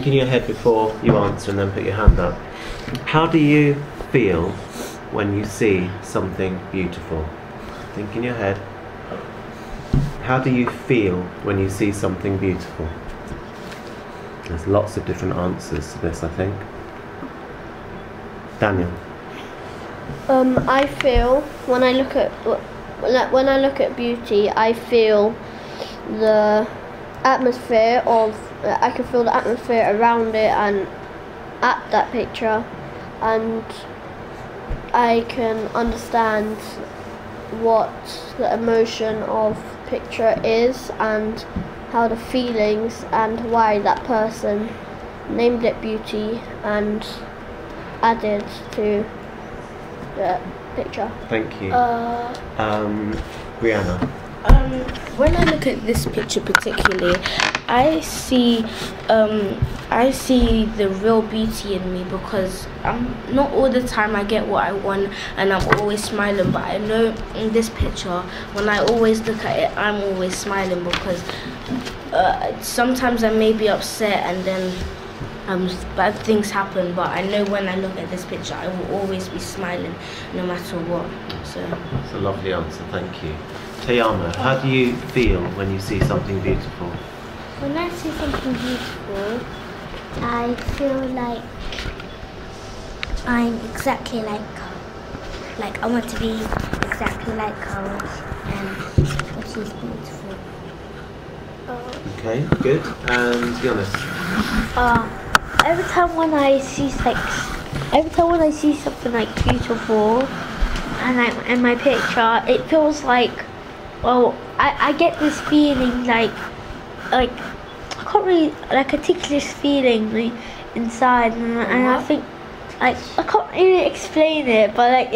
think in your head before you answer and then put your hand up. How do you feel when you see something beautiful? Think in your head. How do you feel when you see something beautiful? There's lots of different answers to this, I think. Daniel. I feel when I look at beauty, I feel the atmosphere I can feel the atmosphere around it and at that picture, and I can understand what the emotion of picture is and how the feelings and why that person named it beauty and added to the picture. Thank you. Brianna. When I look at this picture particularly, I see the real beauty in me, because not all the time I get what I want and I'm always smiling, but I know in this picture, when I always look at it, I'm always smiling, because sometimes I may be upset and then bad things happen, but I know when I look at this picture, I will always be smiling no matter what. So that's a lovely answer, thank you. Tayama, how do you feel when you see something beautiful? When I see something beautiful, I feel like I'm exactly like her. Like I want to be exactly like her, and she's beautiful. Okay, good. And Giannis? Every time when I see something like beautiful, and like in my picture, it feels like, well, I get this feeling like I can't really, like a ticklish feeling like, inside, and I think like I can't really explain it, but like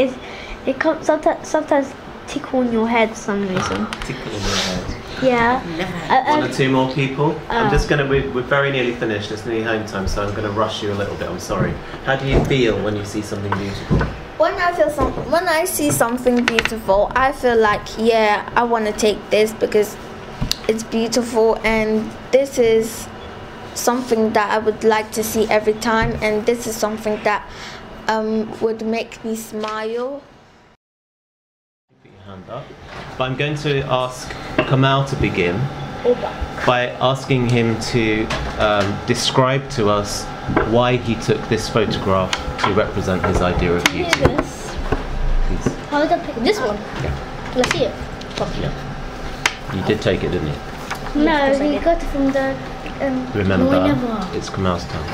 it comes sometimes tickle in your head for some reason. Tickle in your head. Yeah. One or two more people. I'm just gonna. We're very nearly finished. It's nearly home time, so I'm gonna rush you a little bit. I'm sorry. How do you feel when you see something beautiful? When I see something beautiful, I feel like, yeah, I want to take this because it's beautiful, and this is something that I would like to see every time, and this is something that would make me smile. Put your hand up. But I'm going to ask Kamal to begin by asking him to describe to us why he took this photograph to represent his idea of beauty. This. Please. How did I pick this one? Yeah. Can I see it properly? You did take it, didn't you? No, he got it from the. Remember, it's Kamal's turn.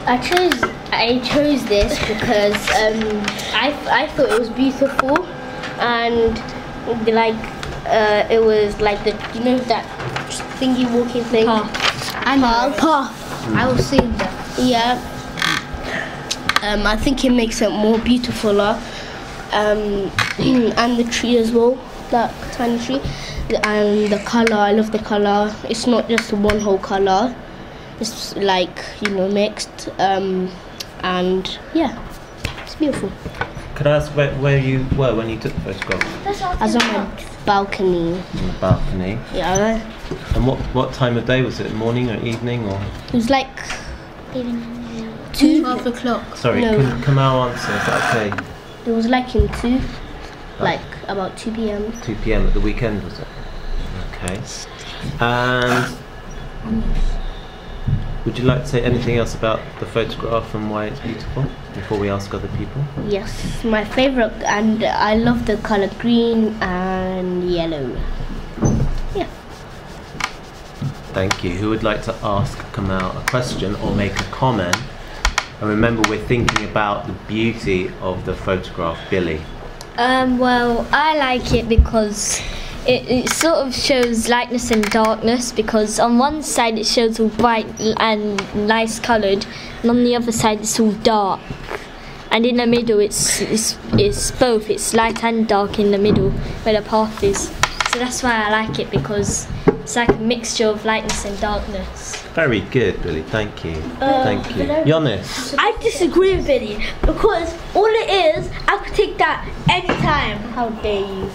I chose this because I thought it was beautiful, and like it was like the that thingy walking thing. Path. I was seeing that. Yeah. I think it makes it more beautiful, and the tree as well, that tiny tree, and the color. I love the color. It's not just one whole color. It's like mixed, and yeah, it's beautiful. Could I ask where you were when you took the photograph? I was on my balcony. On the balcony. Yeah. And what time of day was it? Morning or evening or? It was like 12 o'clock. Sorry, No. Kamal answer. Is that okay? It was like in 2, like about 2 p.m. 2 p.m. at the weekend, was it? Okay. And would you like to say anything else about the photograph and why it's beautiful before we ask other people? Yes, my favorite, and I love the color green and yellow. Yeah. Thank you. Who would like to ask Kamal a question or make a comment? And remember, we're thinking about the beauty of the photograph. Billy. Well, I like it because it sort of shows lightness and darkness, because on one side it shows all bright and nice coloured, and on the other side it's all dark. And in the middle it's both, it's light and dark in the middle where the path is. So that's why I like it, because it's like a mixture of lightness and darkness. Very good, Billy. Thank you. Thank you. Giannis. I disagree with Billy, because all it is, I could take that anytime. How dare you?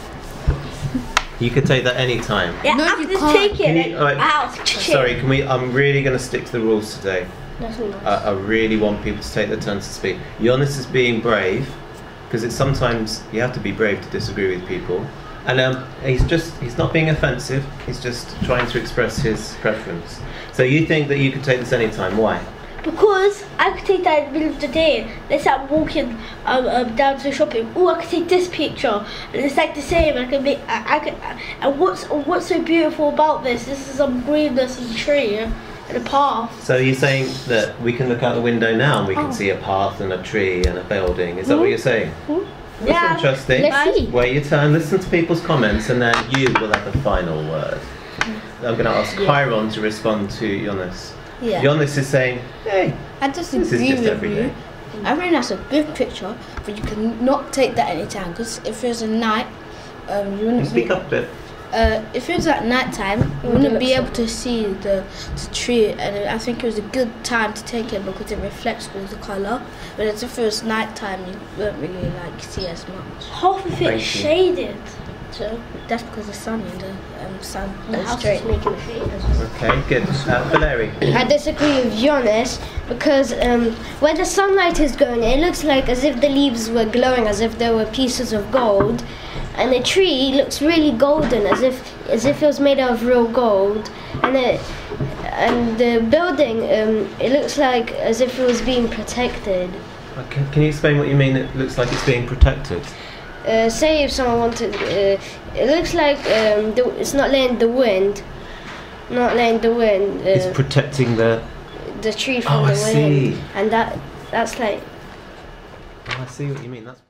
You could take that any time. Yeah, No, after you this can't. take Can it. you- alright, Out. Sorry, can we? I'm really going to stick to the rules today. That's nice. I really want people to take their turns to speak. Jonas is being brave because it's sometimes you have to be brave to disagree with people. And he's not being offensive. He's just trying to express his preference. So you think that you could take this anytime? Why? Because I could take that in the middle of the day. Let's say I'm walking down to the shopping. Oh, I could take this picture, and it's like the same. I can make. I could. And what's so beautiful about this? This is some greenness and tree and a path. So you're saying that we can look out the window now and we can see a path and a tree and a building. Is that what you're saying? That's Yeah. interesting. Let's see. Wait your turn, listen to people's comments, and then you will have the final word. I'm going to ask Chiron to respond to Jonas. Yeah. Jonas is saying, hey, I this is disagree just with every you. day. I think that's a good picture, but you can not take that anytime because if it was a night, you wouldn't Speak up a bit. if it was at night time, you wouldn't be able to see the tree, and I think it was a good time to take it because it reflects all the colour. But if it was night time, you wouldn't really see as much. Half of it Thank is you. shaded. So that's because the sun and the sun The goes house straight. is making a shade as well. Okay, good. Valeri. I disagree with Jonas because when the sunlight is going, it looks like as if the leaves were glowing, as if there were pieces of gold, and the tree looks really golden, as if it was made out of real gold, and the building it looks like as if it was being protected. Okay, can you explain what you mean? It looks like it's being protected. Say if someone wanted, it looks like it's not letting the wind, It's protecting the. the tree from Oh, I the wind, see. and that's like. Oh, I see what you mean. That's.